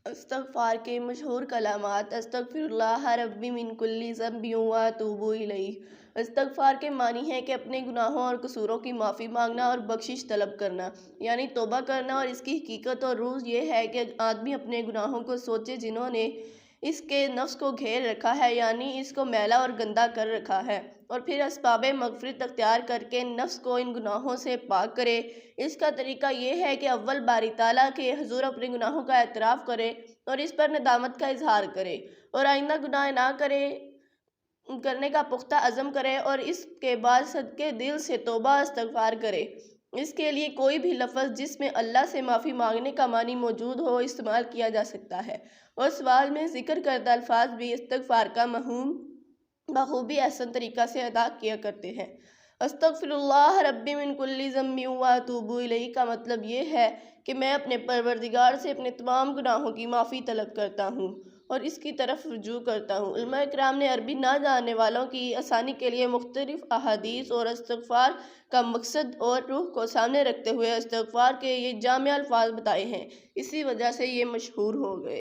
استغفار کے مشہور کلمات: استغفراللہ ربی من کل ذنب و اتوب الیہ۔ استغفار کے معنی ہے کہ اپنے گناہوں اور قصوروں کی معافی مانگنا اور بخشش طلب کرنا، یعنی توبہ کرنا، اور اس کی حقیقت اور روح یہ ہے کہ آدمی اپنے گناہوں کو سوچے جنہوں نے اس کے نفس کو گھیر رکھا ہے، یعنی اس کو میلا اور گندا کر رکھا ہے، اور پھر اسباب مغفرت اختیار کر کے نفس کو ان گناہوں سے پاک کرے۔ اس کا طریقہ یہ ہے کہ اول باری تعالیٰ کے حضور اپنے گناہوں کا اعتراف کرے اور اس پر ندامت کا اظہار کرے، اور آئندہ گناہ نہ کرنے کا پختہ عزم کرے، اور اس کے بعد صدقے دل سے توبہ استغفار کرے۔ اس کے لیے کوئی بھی لفظ جس میں اللہ سے معافی مانگنے کا معنی موجود ہو استعمال کیا جا سکتا ہے، اور سوال میں ذکر کردہ الفاظ بھی استغفار کا مفہوم بخوبی احسن طریقہ سے ادا کیا کرتے ہیں۔ استغفراللہ ربی من کل ذنب و اتوب الیہ کا مطلب یہ ہے کہ میں اپنے پروردگار سے اپنے تمام گناہوں کی معافی طلب کرتا ہوں اور اس کی طرف رجوع کرتا ہوں۔ علماء اکرام نے عربی نہ جاننے والوں کی آسانی کے لیے مختلف احادیث اور استغفار کا مقصد اور روح کو سامنے رکھتے ہوئے استغفار کے یہ جامع الفاظ بتائے ہیں، اسی وجہ سے یہ مشہور ہو گئے۔